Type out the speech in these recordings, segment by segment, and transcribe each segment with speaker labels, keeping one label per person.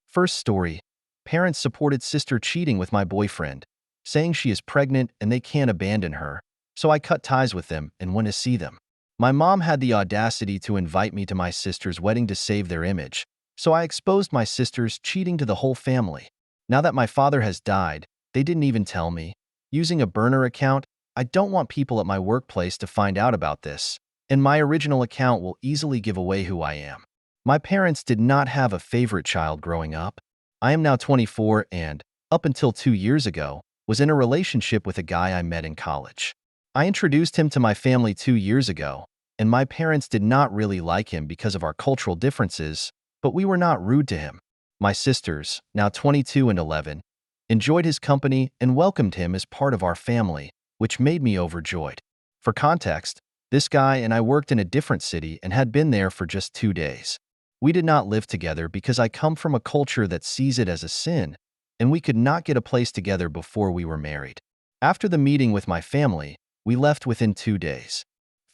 Speaker 1: First story. Parents supported sister cheating with my boyfriend, saying she is pregnant and they can't abandon her, so I cut ties with them and went to see them. My mom had the audacity to invite me to my sister's wedding to save their image, so I exposed my sister's cheating to the whole family. Now that my father has died, they didn't even tell me. Using a burner account, I don't want people at my workplace to find out about this, and my original account will easily give away who I am. My parents did not have a favorite child growing up. I am now 24 and, up until 2 years ago, was in a relationship with a guy I met in college. I introduced him to my family 2 years ago, and my parents did not really like him because of our cultural differences, but we were not rude to him. My sisters, now 22 and 11, enjoyed his company and welcomed him as part of our family, which made me overjoyed. For context, this guy and I worked in a different city and had been there for just 2 days. We did not live together because I come from a culture that sees it as a sin, and we could not get a place together before we were married. After the meeting with my family, we left within 2 days.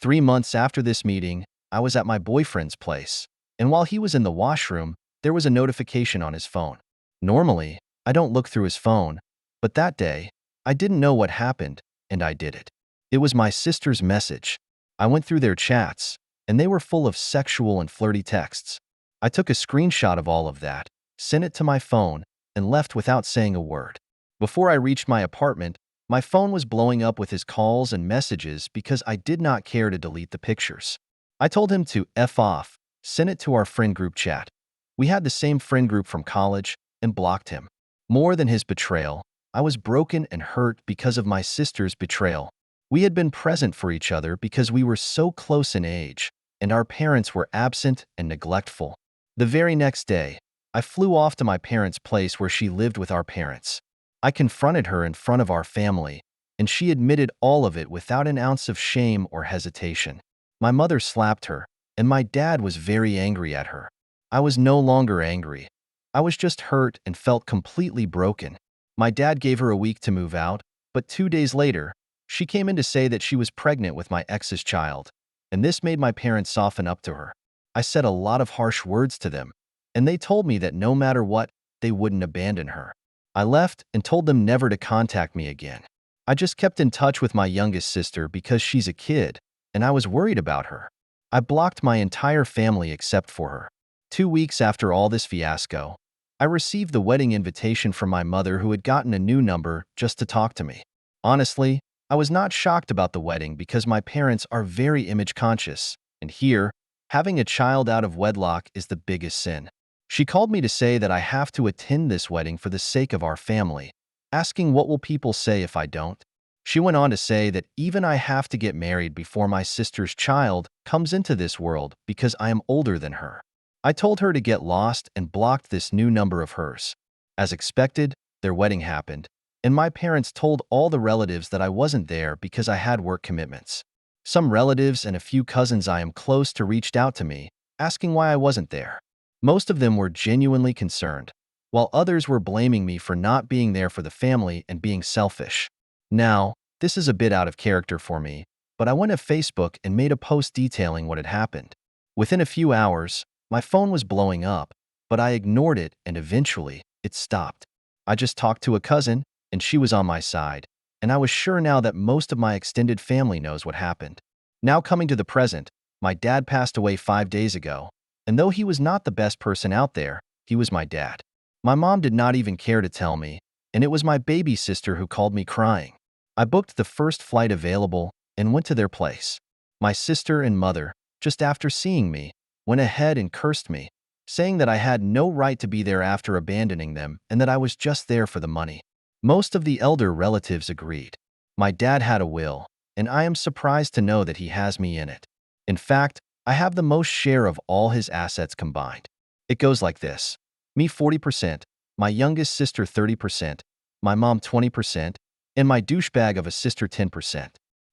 Speaker 1: 3 months after this meeting, I was at my boyfriend's place, and while he was in the washroom, there was a notification on his phone. Normally, I don't look through his phone, but that day, I didn't know what happened, and I did it. It was my sister's message. I went through their chats, and they were full of sexual and flirty texts. I took a screenshot of all of that, sent it to my phone, and left without saying a word. Before I reached my apartment, my phone was blowing up with his calls and messages because I did not care to delete the pictures. I told him to F off, sent it to our friend group chat. We had the same friend group from college, and blocked him. More than his betrayal, I was broken and hurt because of my sister's betrayal. We had been present for each other because we were so close in age, and our parents were absent and neglectful. The very next day, I flew off to my parents' place where she lived with our parents. I confronted her in front of our family, and she admitted all of it without an ounce of shame or hesitation. My mother slapped her, and my dad was very angry at her. I was no longer angry. I was just hurt and felt completely broken. My dad gave her a week to move out, but 2 days later, she came in to say that she was pregnant with my ex's child, and this made my parents soften up to her. I said a lot of harsh words to them, and they told me that no matter what, they wouldn't abandon her. I left and told them never to contact me again. I just kept in touch with my youngest sister because she's a kid, and I was worried about her. I blocked my entire family except for her. 2 weeks after all this fiasco, I received the wedding invitation from my mother, who had gotten a new number just to talk to me. Honestly, I was not shocked about the wedding because my parents are very image conscious, and here, having a child out of wedlock is the biggest sin. She called me to say that I have to attend this wedding for the sake of our family, asking what will people say if I don't. She went on to say that even I have to get married before my sister's child comes into this world because I am older than her. I told her to get lost and blocked this new number of hers. As expected, their wedding happened, and my parents told all the relatives that I wasn't there because I had work commitments. Some relatives and a few cousins I am close to reached out to me, asking why I wasn't there. Most of them were genuinely concerned, while others were blaming me for not being there for the family and being selfish. Now, this is a bit out of character for me, but I went to Facebook and made a post detailing what had happened. Within a few hours, my phone was blowing up, but I ignored it and eventually, it stopped. I just talked to a cousin, and she was on my side, and I was sure now that most of my extended family knows what happened. Now coming to the present, my dad passed away 5 days ago, and though he was not the best person out there, he was my dad. My mom did not even care to tell me, and it was my baby sister who called me crying. I booked the first flight available and went to their place. My sister and mother, just after seeing me, went ahead and cursed me, saying that I had no right to be there after abandoning them and that I was just there for the money. Most of the elder relatives agreed. My dad had a will, and I am surprised to know that he has me in it. In fact, I have the most share of all his assets combined. It goes like this: me 40%, my youngest sister 30%, my mom 20%, and my douchebag of a sister 10%.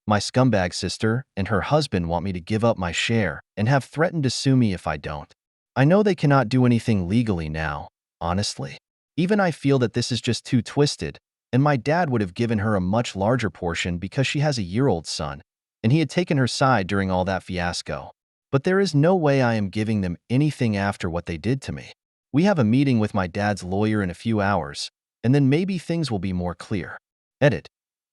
Speaker 1: My scumbag sister and her husband want me to give up my share and have threatened to sue me if I don't. I know they cannot do anything legally now, honestly. Even I feel that this is just too twisted, and my dad would have given her a much larger portion because she has a year-old son, and he had taken her side during all that fiasco. But there is no way I am giving them anything after what they did to me. We have a meeting with my dad's lawyer in a few hours, and then maybe things will be more clear. Edit.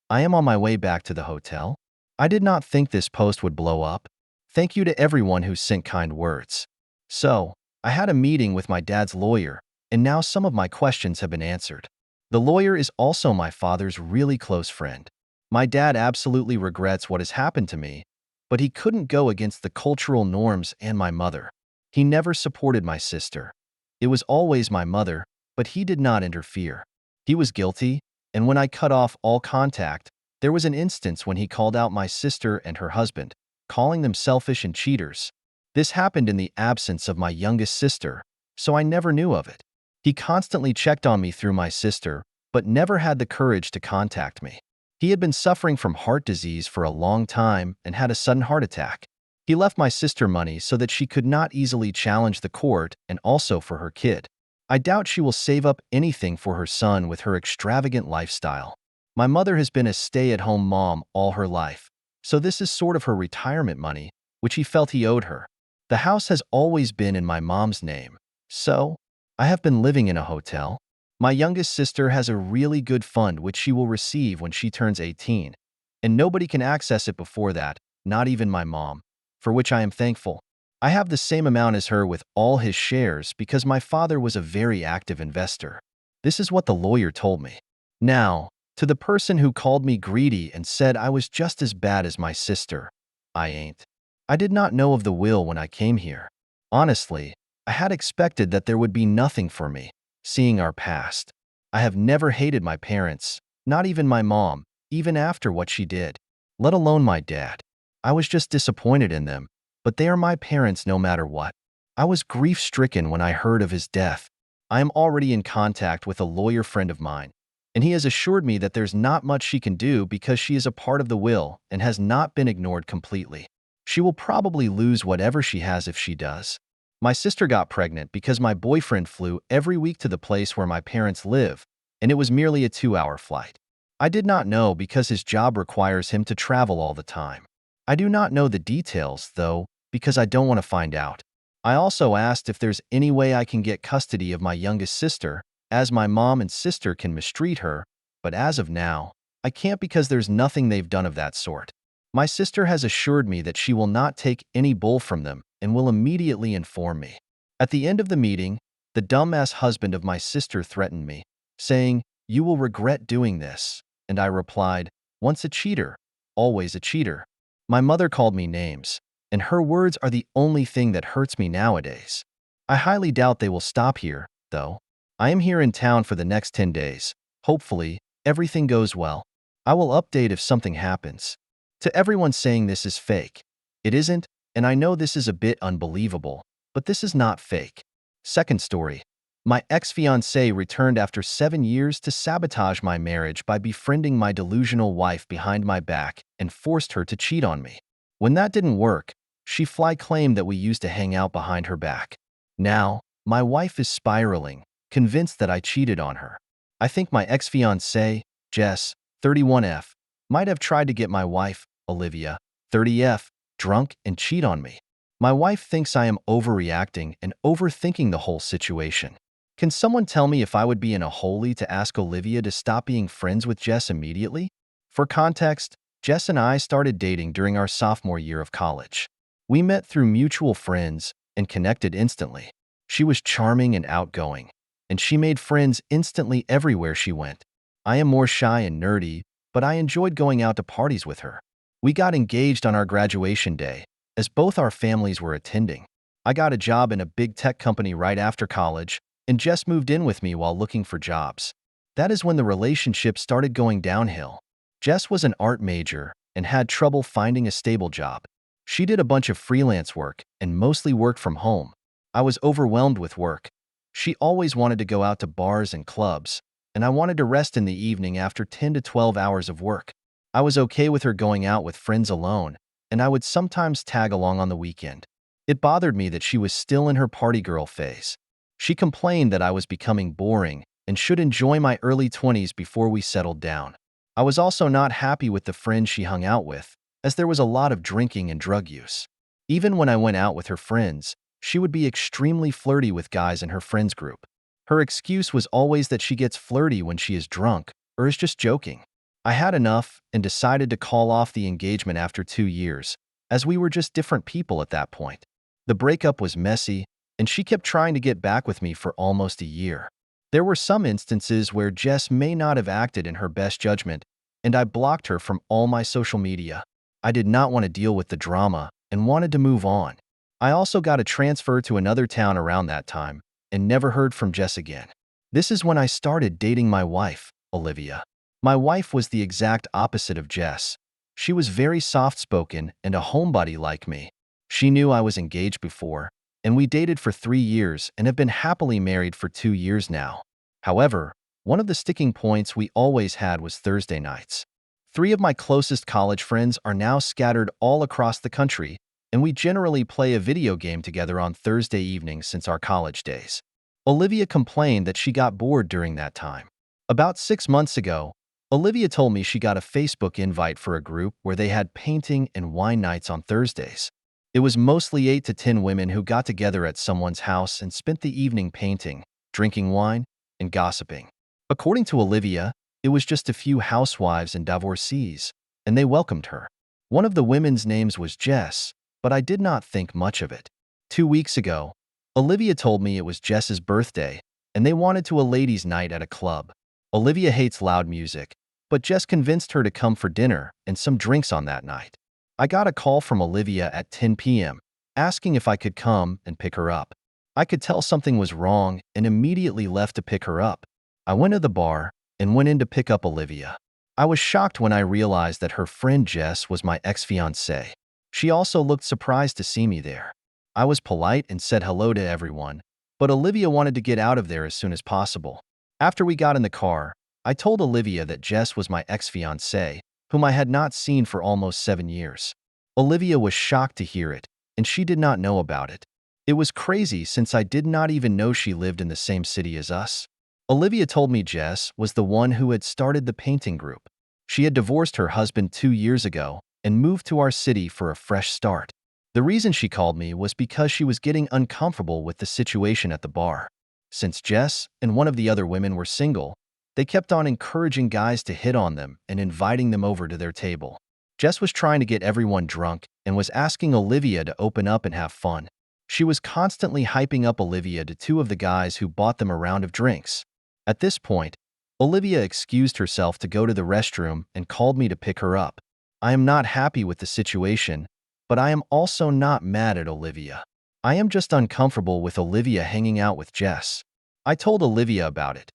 Speaker 1: I am on my way back to the hotel. I did not think this post would blow up. Thank you to everyone who sent kind words. So, I had a meeting with my dad's lawyer, and now some of my questions have been answered. The lawyer is also my father's really close friend. My dad absolutely regrets what has happened to me, but he couldn't go against the cultural norms and my mother. He never supported my sister. It was always my mother, but he did not interfere. He was guilty, and when I cut off all contact, there was an instance when he called out my sister and her husband, calling them selfish and cheaters. This happened in the absence of my youngest sister, so I never knew of it. He constantly checked on me through my sister, but never had the courage to contact me. He had been suffering from heart disease for a long time and had a sudden heart attack. He left my sister money so that she could not easily challenge the court and also for her kid. I doubt she will save up anything for her son with her extravagant lifestyle. My mother has been a stay-at-home mom all her life, so this is sort of her retirement money, which he felt he owed her. The house has always been in my mom's name, so I have been living in a hotel. My youngest sister has a really good fund which she will receive when she turns 18, and nobody can access it before that, not even my mom, for which I am thankful. I have the same amount as her with all his shares because my father was a very active investor. This is what the lawyer told me. Now, to the person who called me greedy and said I was just as bad as my sister, I ain't. I did not know of the will when I came here. Honestly, I had expected that there would be nothing for me, seeing our past. I have never hated my parents, not even my mom, even after what she did, let alone my dad. I was just disappointed in them, but they are my parents no matter what. I was grief-stricken when I heard of his death. I am already in contact with a lawyer friend of mine, and he has assured me that there's not much she can do because she is a part of the will and has not been ignored completely. She will probably lose whatever she has if she does. My sister got pregnant because my boyfriend flew every week to the place where my parents live, and it was merely a 2-hour flight. I did not know because his job requires him to travel all the time. I do not know the details, though, because I don't want to find out. I also asked if there's any way I can get custody of my youngest sister, as my mom and sister can mistreat her, but as of now, I can't because there's nothing they've done of that sort. My sister has assured me that she will not take any bull from them and will immediately inform me. At the end of the meeting, the dumbass husband of my sister threatened me, saying, "You will regret doing this," and I replied, "Once a cheater, always a cheater." My mother called me names, and her words are the only thing that hurts me nowadays. I highly doubt they will stop here, though. I am here in town for the next 10 days. Hopefully, everything goes well. I will update if something happens. To everyone saying this is fake, it isn't, and I know this is a bit unbelievable, but this is not fake. Second story. My ex-fiancé returned after 7 years to sabotage my marriage by befriending my delusional wife behind my back and forced her to cheat on me. When that didn't work, she claimed that we used to hang out behind her back. Now, my wife is spiraling, convinced that I cheated on her. I think my ex-fiancé, Jess, 31F, might have tried to get my wife, Olivia, 30F, drunk and cheat on me. My wife thinks I am overreacting and overthinking the whole situation. Can someone tell me if I would be in a hole to ask Olivia to stop being friends with Jess immediately? For context, Jess and I started dating during our sophomore year of college. We met through mutual friends and connected instantly. She was charming and outgoing, and she made friends instantly everywhere she went. I am more shy and nerdy, but I enjoyed going out to parties with her. We got engaged on our graduation day, as both our families were attending. I got a job in a big tech company right after college, and Jess moved in with me while looking for jobs. That is when the relationship started going downhill. Jess was an art major and had trouble finding a stable job. She did a bunch of freelance work and mostly worked from home. I was overwhelmed with work. She always wanted to go out to bars and clubs, and I wanted to rest in the evening after 10 to 12 hours of work. I was okay with her going out with friends alone, and I would sometimes tag along on the weekend. It bothered me that she was still in her party girl phase. She complained that I was becoming boring and should enjoy my early 20s before we settled down. I was also not happy with the friends she hung out with, as there was a lot of drinking and drug use. Even when I went out with her friends, She would be extremely flirty with guys in her friends group. Her excuse was always that she gets flirty when she is drunk or is just joking. I had enough and decided to call off the engagement after 2 years, as we were just different people at that point. The breakup was messy, and she kept trying to get back with me for almost a year. There were some instances where Jess may not have acted in her best judgment, and I blocked her from all my social media. I did not want to deal with the drama and wanted to move on. I also got a transfer to another town around that time and never heard from Jess again. This is when I started dating my wife, Olivia. My wife was the exact opposite of Jess. She was very soft-spoken and a homebody like me. She knew I was engaged before, and we dated for 3 years and have been happily married for 2 years now. However, one of the sticking points we always had was Thursday nights. 3 of my closest college friends are now scattered all across the country, and we generally play a video game together on Thursday evenings since our college days. Olivia complained that she got bored during that time. About 6 months ago, Olivia told me she got a Facebook invite for a group where they had painting and wine nights on Thursdays. It was mostly 8 to 10 women who got together at someone's house and spent the evening painting, drinking wine, and gossiping. According to Olivia, it was just a few housewives and divorcees, and they welcomed her. One of the women's names was Jess, but I did not think much of it. 2 weeks ago, Olivia told me it was Jess's birthday, and they wanted to a ladies' night at a club. Olivia hates loud music, but Jess convinced her to come for dinner and some drinks on that night. I got a call from Olivia at 10 p.m., asking if I could come and pick her up. I could tell something was wrong and immediately left to pick her up. I went to the bar and went in to pick up Olivia. I was shocked when I realized that her friend Jess was my ex-fiancée. She also looked surprised to see me there. I was polite and said hello to everyone, but Olivia wanted to get out of there as soon as possible. After we got in the car, I told Olivia that Jess was my ex-fiancée, whom I had not seen for almost 7 years. Olivia was shocked to hear it, and she did not know about it. It was crazy since I did not even know she lived in the same city as us. Olivia told me Jess was the one who had started the painting group. She had divorced her husband 2 years ago and moved to our city for a fresh start. The reason she called me was because she was getting uncomfortable with the situation at the bar. Since Jess and one of the other women were single, they kept on encouraging guys to hit on them and inviting them over to their table. Jess was trying to get everyone drunk and was asking Olivia to open up and have fun. She was constantly hyping up Olivia to 2 of the guys who bought them a round of drinks. At this point, Olivia excused herself to go to the restroom and called me to pick her up. I am not happy with the situation, but I am also not mad at Olivia. I am just uncomfortable with Olivia hanging out with Jess. I told Olivia about it.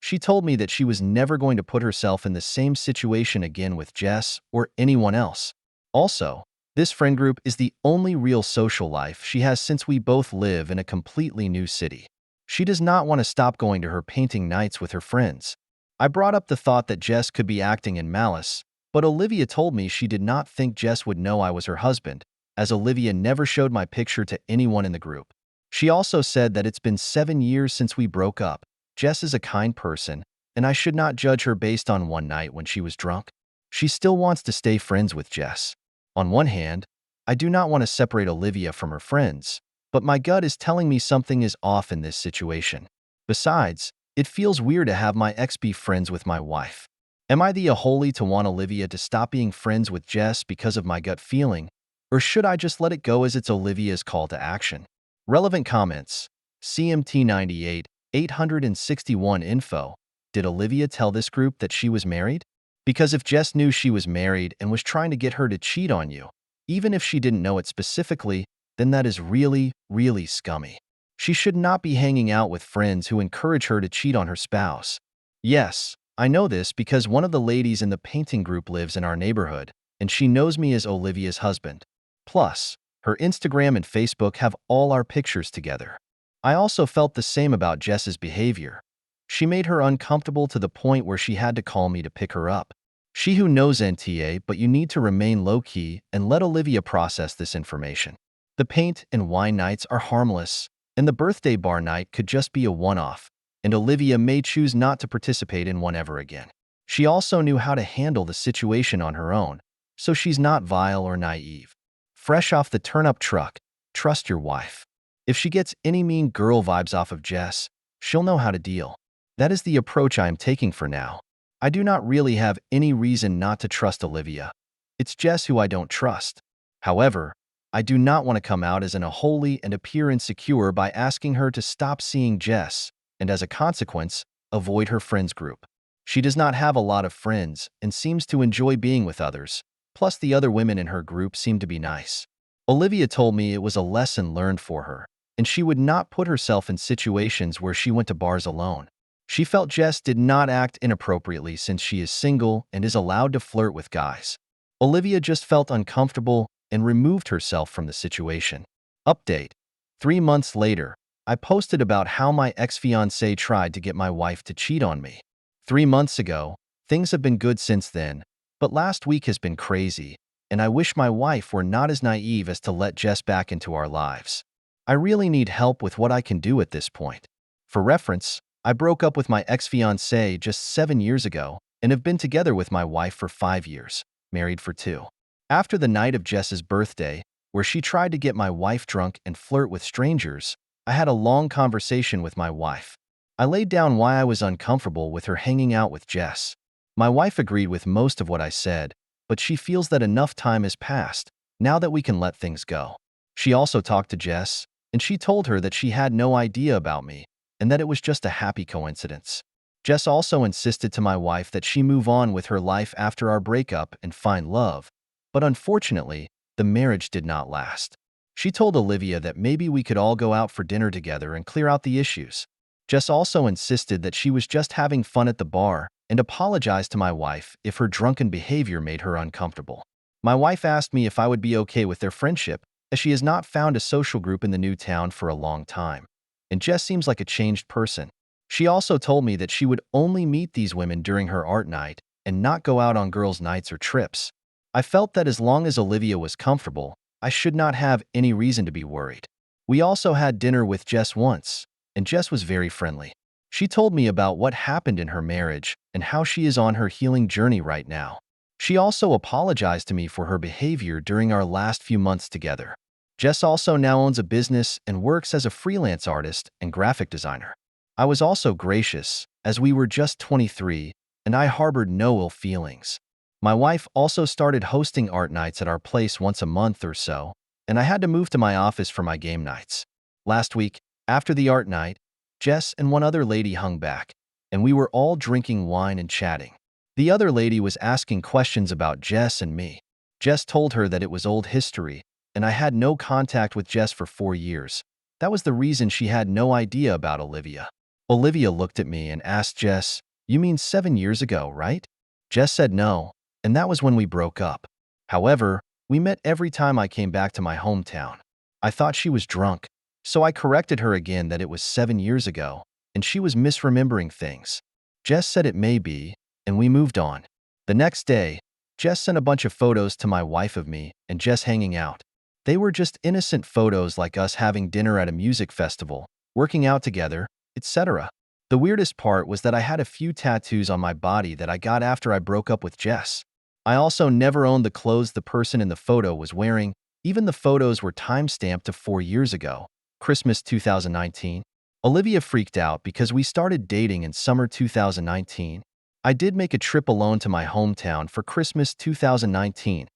Speaker 1: She told me that she was never going to put herself in the same situation again with Jess or anyone else. Also, this friend group is the only real social life she has since we both live in a completely new city. She does not want to stop going to her painting nights with her friends. I brought up the thought that Jess could be acting in malice, but Olivia told me she did not think Jess would know I was her husband, as Olivia never showed my picture to anyone in the group. She also said that it's been 7 years since we broke up. Jess is a kind person, and I should not judge her based on one night when she was drunk. She still wants to stay friends with Jess. On one hand, I do not want to separate Olivia from her friends, but my gut is telling me something is off in this situation. Besides, it feels weird to have my ex be friends with my wife. Am I the a-holy to want Olivia to stop being friends with Jess because of my gut feeling, or should I just let it go as it's Olivia's call to action? Relevant comments. CMT 98, 861 info. Did Olivia tell this group that she was married? Because if Jess knew she was married and was trying to get her to cheat on you, even if she didn't know it specifically, then that is really, really scummy. She should not be hanging out with friends who encourage her to cheat on her spouse. Yes, I know this because one of the ladies in the painting group lives in our neighborhood, and she knows me as Olivia's husband. Plus, her Instagram and Facebook have all our pictures together. I also felt the same about Jess's behavior. She made her uncomfortable to the point where she had to call me to pick her up. She who knows NTA, but you need to remain low-key and let Olivia process this information. The paint and wine nights are harmless, and the birthday bar night could just be a one-off, and Olivia may choose not to participate in one ever again. She also knew how to handle the situation on her own, so she's not vile or naive. Fresh off the turnip truck, trust your wife. If she gets any mean girl vibes off of Jess, she'll know how to deal. That is the approach I am taking for now. I do not really have any reason not to trust Olivia. It's Jess who I don't trust. However, I do not want to come out as an unholy and appear insecure by asking her to stop seeing Jess and, as a consequence, avoid her friends group. She does not have a lot of friends and seems to enjoy being with others, plus the other women in her group seem to be nice. Olivia told me it was a lesson learned for her, and she would not put herself in situations where she went to bars alone. She felt Jess did not act inappropriately since she is single and is allowed to flirt with guys. Olivia just felt uncomfortable and removed herself from the situation. Update: 3 months later, I posted about how my ex-fiancé tried to get my wife to cheat on me. 3 months ago, things have been good since then, but last week has been crazy, and I wish my wife were not as naive as to let Jess back into our lives. I really need help with what I can do at this point. For reference, I broke up with my ex-fiancé just 7 years ago and have been together with my wife for 5 years, married for 2. After the night of Jess's birthday, where she tried to get my wife drunk and flirt with strangers, I had a long conversation with my wife. I laid down why I was uncomfortable with her hanging out with Jess. My wife agreed with most of what I said, but she feels that enough time has passed, now that we can let things go. She also talked to Jess, and she told her that she had no idea about me, and that it was just a happy coincidence. Jess also insisted to my wife that she move on with her life after our breakup and find love, but unfortunately, the marriage did not last. She told Olivia that maybe we could all go out for dinner together and clear out the issues. Jess also insisted that she was just having fun at the bar and apologized to my wife if her drunken behavior made her uncomfortable. My wife asked me if I would be okay with their friendship, as she has not found a social group in the new town for a long time, and Jess seems like a changed person. She also told me that she would only meet these women during her art night and not go out on girls' nights or trips. I felt that as long as Olivia was comfortable, I should not have any reason to be worried. We also had dinner with Jess once, and Jess was very friendly. She told me about what happened in her marriage and how she is on her healing journey right now. She also apologized to me for her behavior during our last few months together. Jess also now owns a business and works as a freelance artist and graphic designer. I was also gracious, as we were just 23, and I harbored no ill feelings. My wife also started hosting art nights at our place once a month or so, and I had to move to my office for my game nights. Last week, after the art night, Jess and one other lady hung back, and we were all drinking wine and chatting. The other lady was asking questions about Jess and me. Jess told her that it was old history, and I had no contact with Jess for 4 years. That was the reason she had no idea about Olivia. Olivia looked at me and asked Jess, "You mean 7 years ago, right?" Jess said no, and that was when we broke up. However, we met every time I came back to my hometown. I thought she was drunk, so I corrected her again that it was 7 years ago, and she was misremembering things. Jess said it may be, and we moved on. The next day, Jess sent a bunch of photos to my wife of me and Jess hanging out. They were just innocent photos like us having dinner at a music festival, working out together, etc. The weirdest part was that I had a few tattoos on my body that I got after I broke up with Jess. I also never owned the clothes the person in the photo was wearing. Even the photos were time-stamped to 4 years ago, Christmas 2019. Olivia freaked out because we started dating in summer 2019. I did make a trip alone to my hometown for Christmas 2019.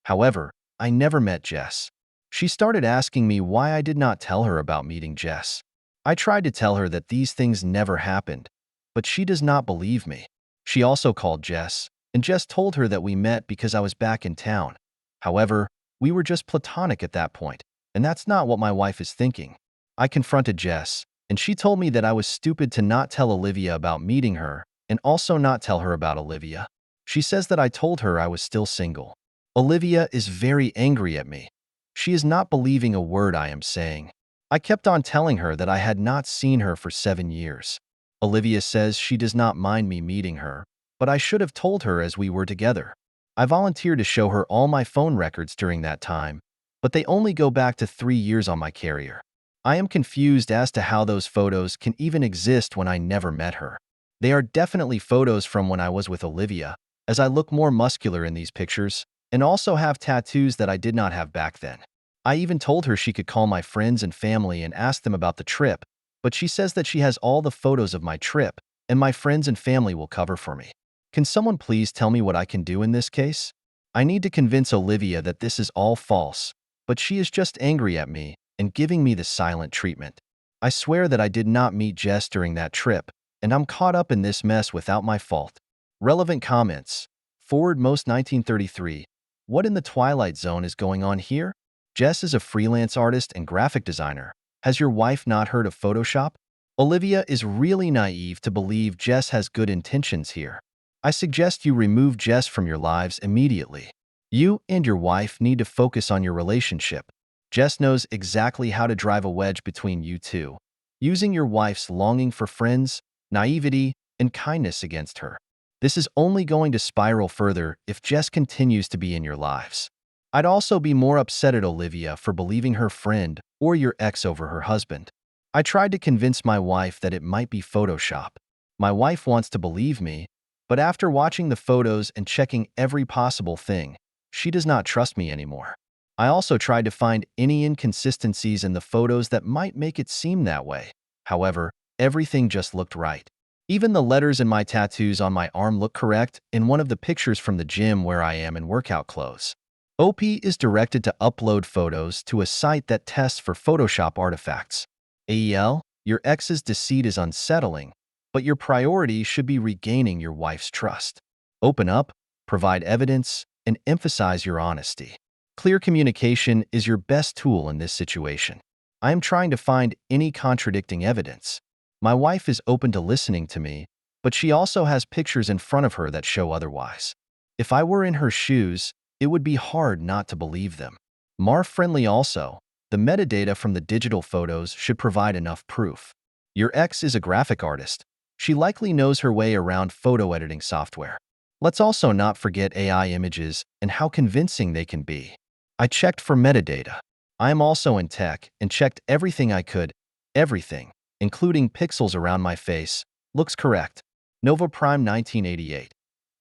Speaker 1: However, I never met Jess. She started asking me why I did not tell her about meeting Jess. I tried to tell her that these things never happened, but she does not believe me. She also called Jess, and Jess told her that we met because I was back in town. However, we were just platonic at that point, and that's not what my wife is thinking. I confronted Jess, and she told me that I was stupid to not tell Olivia about meeting her, and also not tell her about Olivia. She says that I told her I was still single. Olivia is very angry at me. She is not believing a word I am saying. I kept on telling her that I had not seen her for 7 years. Olivia says she does not mind me meeting her, but I should have told her as we were together. I volunteered to show her all my phone records during that time, but they only go back to 3 years on my carrier. I am confused as to how those photos can even exist when I never met her. They are definitely photos from when I was with Olivia, as I look more muscular in these pictures, and also have tattoos that I did not have back then. I even told her she could call my friends and family and ask them about the trip, but she says that she has all the photos of my trip, and my friends and family will cover for me. Can someone please tell me what I can do in this case? I need to convince Olivia that this is all false, but she is just angry at me and giving me the silent treatment. I swear that I did not meet Jess during that trip, and I'm caught up in this mess without my fault. Relevant comments. Forward most 1933. What in the Twilight Zone is going on here? Jess is a freelance artist and graphic designer. Has your wife not heard of Photoshop? Olivia is really naive to believe Jess has good intentions here. I suggest you remove Jess from your lives immediately. You and your wife need to focus on your relationship. Jess knows exactly how to drive a wedge between you two, using your wife's longing for friends, naivety, and kindness against her. This is only going to spiral further if Jess continues to be in your lives. I'd also be more upset at Olivia for believing her friend or your ex over her husband. I tried to convince my wife that it might be Photoshop. My wife wants to believe me, but after watching the photos and checking every possible thing, she does not trust me anymore. I also tried to find any inconsistencies in the photos that might make it seem that way. However, everything just looked right. Even the letters in my tattoos on my arm look correct in one of the pictures from the gym where I am in workout clothes. OP is directed to upload photos to a site that tests for Photoshop artifacts. AEL, your ex's deceit is unsettling, but your priority should be regaining your wife's trust. Open up, provide evidence, and emphasize your honesty. Clear communication is your best tool in this situation. I am trying to find any contradicting evidence. My wife is open to listening to me, but she also has pictures in front of her that show otherwise. If I were in her shoes, it would be hard not to believe them. MAR-friendly also, the metadata from the digital photos should provide enough proof. Your ex is a graphic artist. She likely knows her way around photo editing software. Let's also not forget AI images and how convincing they can be. I checked for metadata. I am also in tech and checked everything I could. Everything, including pixels around my face, looks correct. Nova Prime 1988.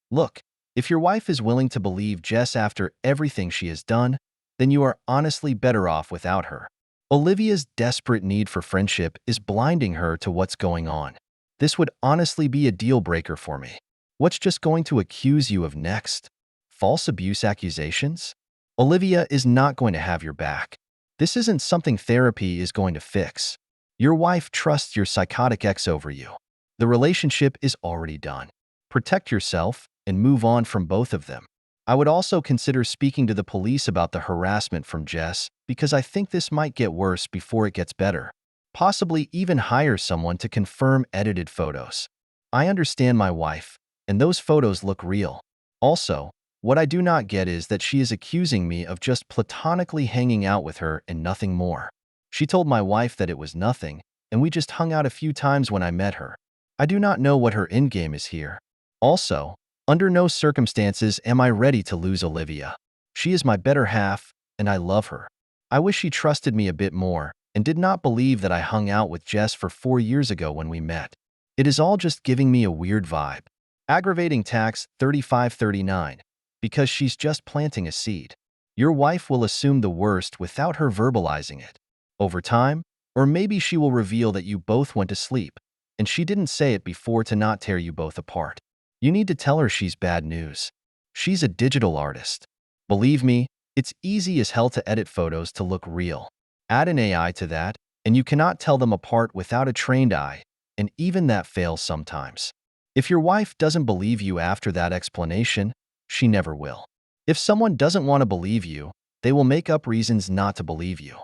Speaker 1: Look, if your wife is willing to believe Jess after everything she has done, then you are honestly better off without her. Olivia's desperate need for friendship is blinding her to what's going on. This would honestly be a deal breaker for me. What's just going to accuse you of next? False abuse accusations? Olivia is not going to have your back. This isn't something therapy is going to fix. Your wife trusts your psychotic ex over you. The relationship is already done. Protect yourself and move on from both of them. I would also consider speaking to the police about the harassment from Jess because I think this might get worse before it gets better. Possibly even hire someone to confirm edited photos. I understand my wife, and those photos look real. Also, what I do not get is that she is accusing me of just platonically hanging out with her and nothing more. She told my wife that it was nothing, and we just hung out a few times when I met her. I do not know what her endgame is here. Also, under no circumstances am I ready to lose Olivia. She is my better half, and I love her. I wish she trusted me a bit more and did not believe that I hung out with Jess for 4 years ago when we met. It is all just giving me a weird vibe. Aggravating tax 3539, because she's just planting a seed. Your wife will assume the worst without her verbalizing it. Over time, or maybe she will reveal that you both went to sleep, and she didn't say it before to not tear you both apart. You need to tell her she's bad news. She's a digital artist. Believe me, it's easy as hell to edit photos to look real. Add an AI to that, and you cannot tell them apart without a trained eye, and even that fails sometimes. If your wife doesn't believe you after that explanation, she never will. If someone doesn't want to believe you, they will make up reasons not to believe you.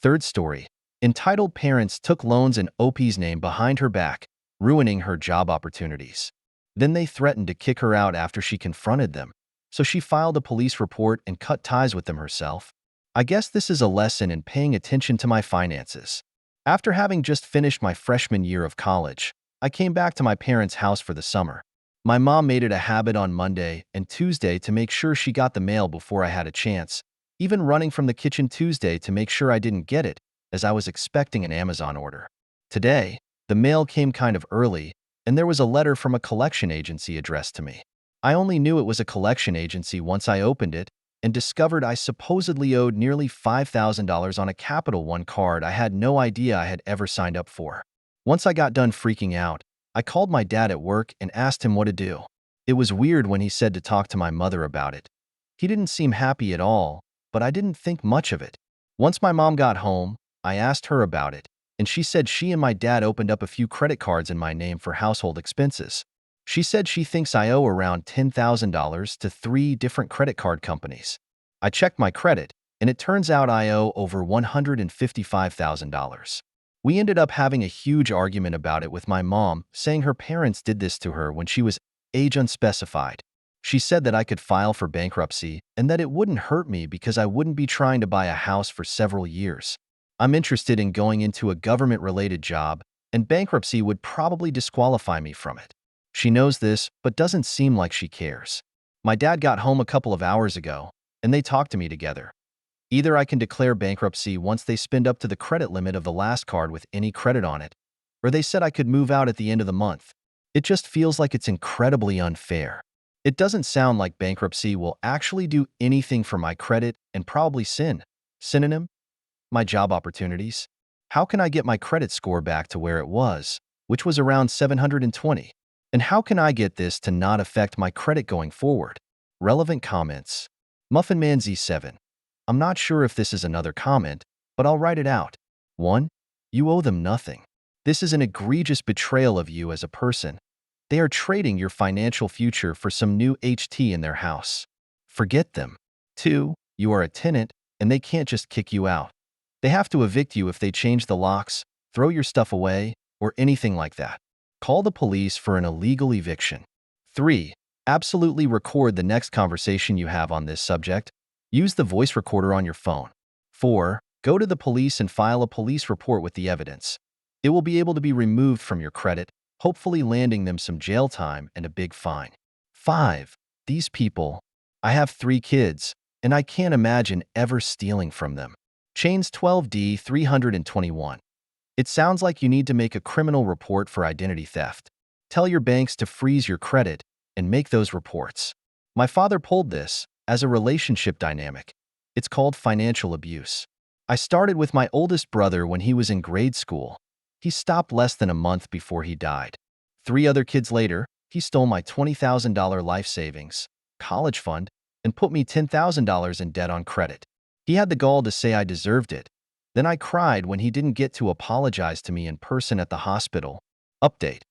Speaker 1: Third story. Entitled parents took loans in OP's name behind her back, ruining her job opportunities. Then they threatened to kick her out after she confronted them, so she filed a police report and cut ties with them herself. I guess this is a lesson in paying attention to my finances. After having just finished my freshman year of college, I came back to my parents' house for the summer. My mom made it a habit on Monday and Tuesday to make sure she got the mail before I had a chance, even running from the kitchen Tuesday to make sure I didn't get it, as I was expecting an Amazon order. Today, the mail came kind of early, and there was a letter from a collection agency addressed to me. I only knew it was a collection agency once I opened it, and discovered I supposedly owed nearly $5,000 on a Capital One card I had no idea I had ever signed up for. Once I got done freaking out, I called my dad at work and asked him what to do. It was weird when he said to talk to my mother about it. He didn't seem happy at all, but I didn't think much of it. Once my mom got home, I asked her about it, and she said she and my dad opened up a few credit cards in my name for household expenses. She said she thinks I owe around $10,000 to 3 different credit card companies. I checked my credit, and it turns out I owe over $155,000. We ended up having a huge argument about it with my mom, saying her parents did this to her when she was age unspecified. She said that I could file for bankruptcy and that it wouldn't hurt me because I wouldn't be trying to buy a house for several years. I'm interested in going into a government-related job, and bankruptcy would probably disqualify me from it. She knows this, but doesn't seem like she cares. My dad got home a couple of hours ago, and they talked to me together. Either I can declare bankruptcy once they spend up to the credit limit of the last card with any credit on it, or they said I could move out at the end of the month. It just feels like it's incredibly unfair. It doesn't sound like bankruptcy will actually do anything for my credit and probably synonym, my job opportunities. How can I get my credit score back to where it was, which was around 720? And how can I get this to not affect my credit going forward? Relevant comments. Muffinman Z7. I'm not sure if this is another comment, but I'll write it out. 1. You owe them nothing. This is an egregious betrayal of you as a person. They are trading your financial future for some new HT in their house. Forget them. 2. You are a tenant, and they can't just kick you out. They have to evict you if they change the locks, throw your stuff away, or anything like that. Call the police for an illegal eviction. 3. Absolutely record the next conversation you have on this subject. Use the voice recorder on your phone. 4. Go to the police and file a police report with the evidence. It will be able to be removed from your credit, hopefully landing them some jail time and a big fine. 5. These people. I have 3 kids, and I can't imagine ever stealing from them. Chains 12D 321. It sounds like you need to make a criminal report for identity theft. Tell your banks to freeze your credit and make those reports. My father pulled this as a relationship dynamic. It's called financial abuse. I started with my oldest brother when he was in grade school. He stopped less than a month before he died. 3 other kids later, he stole my $20,000 life savings, college fund, and put me $10,000 in debt on credit. He had the gall to say I deserved it. Then I cried when he didn't get to apologize to me in person at the hospital. Update.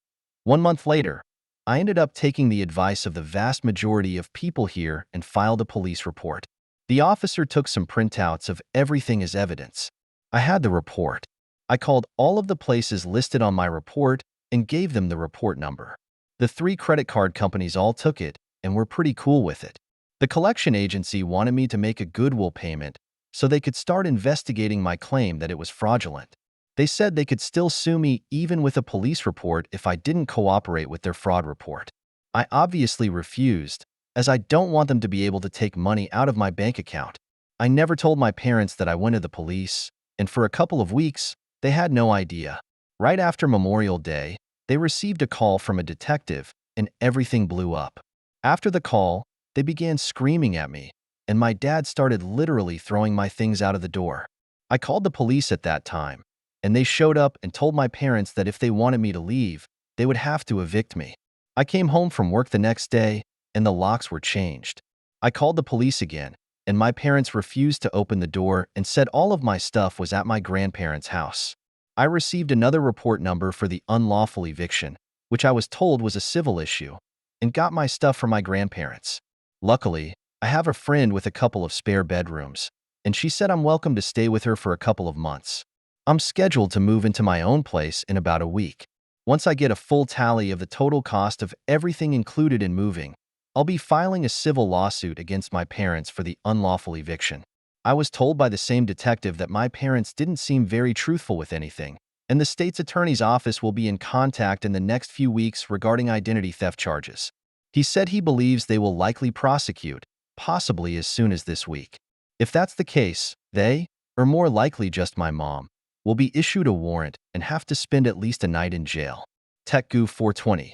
Speaker 1: 1 month later, I ended up taking the advice of the vast majority of people here and filed a police report. The officer took some printouts of everything as evidence. I had the report. I called all of the places listed on my report and gave them the report number. The 3 credit card companies all took it and were pretty cool with it. The collection agency wanted me to make a goodwill payment so they could start investigating my claim that it was fraudulent. They said they could still sue me even with a police report if I didn't cooperate with their fraud report. I obviously refused, as I don't want them to be able to take money out of my bank account. I never told my parents that I went to the police, and for a couple of weeks, they had no idea. Right after Memorial Day, they received a call from a detective, and everything blew up. After the call, they began screaming at me, and my dad started literally throwing my things out of the door. I called the police at that time, and they showed up and told my parents that if they wanted me to leave, they would have to evict me. I came home from work the next day, and the locks were changed. I called the police again, and my parents refused to open the door and said all of my stuff was at my grandparents' house. I received another report number for the unlawful eviction, which I was told was a civil issue, and got my stuff from my grandparents. Luckily, I have a friend with a couple of spare bedrooms, and she said I'm welcome to stay with her for a couple of months. I'm scheduled to move into my own place in about a week. Once I get a full tally of the total cost of everything included in moving, I'll be filing a civil lawsuit against my parents for the unlawful eviction. I was told by the same detective that my parents didn't seem very truthful with anything, and the state's attorney's office will be in contact in the next few weeks regarding identity theft charges. He said he believes they will likely prosecute, possibly as soon as this week. If that's the case, they, or more likely just my mom, will be issued a warrant and have to spend at least a night in jail. TechGoo 420.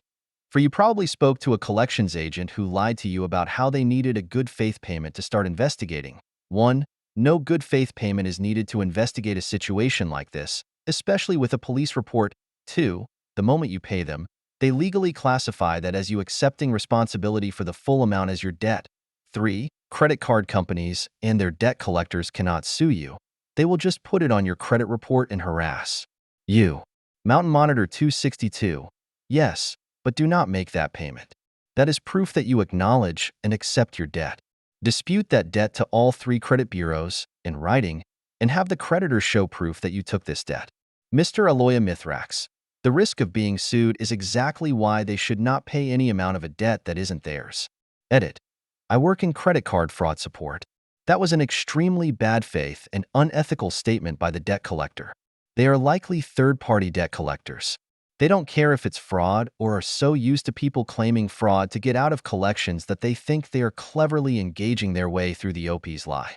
Speaker 1: For you probably spoke to a collections agent who lied to you about how they needed a good faith payment to start investigating. 1. No good faith payment is needed to investigate a situation like this, especially with a police report. 2. The moment you pay them, they legally classify that as you accepting responsibility for the full amount as your debt. 3. Credit card companies and their debt collectors cannot sue you. They will just put it on your credit report and harass you. Mountain Monitor 262. Yes, but do not make that payment. That is proof that you acknowledge and accept your debt. Dispute that debt to all 3 credit bureaus in writing and have the creditor show proof that you took this debt. Mr. Aloya Mithrax. The risk of being sued is exactly why they should not pay any amount of a debt that isn't theirs. Edit. I work in credit card fraud support. That was an extremely bad faith and unethical statement by the debt collector. They are likely third-party debt collectors. They don't care if it's fraud or are so used to people claiming fraud to get out of collections that they think they are cleverly engaging their way through the OP's lie.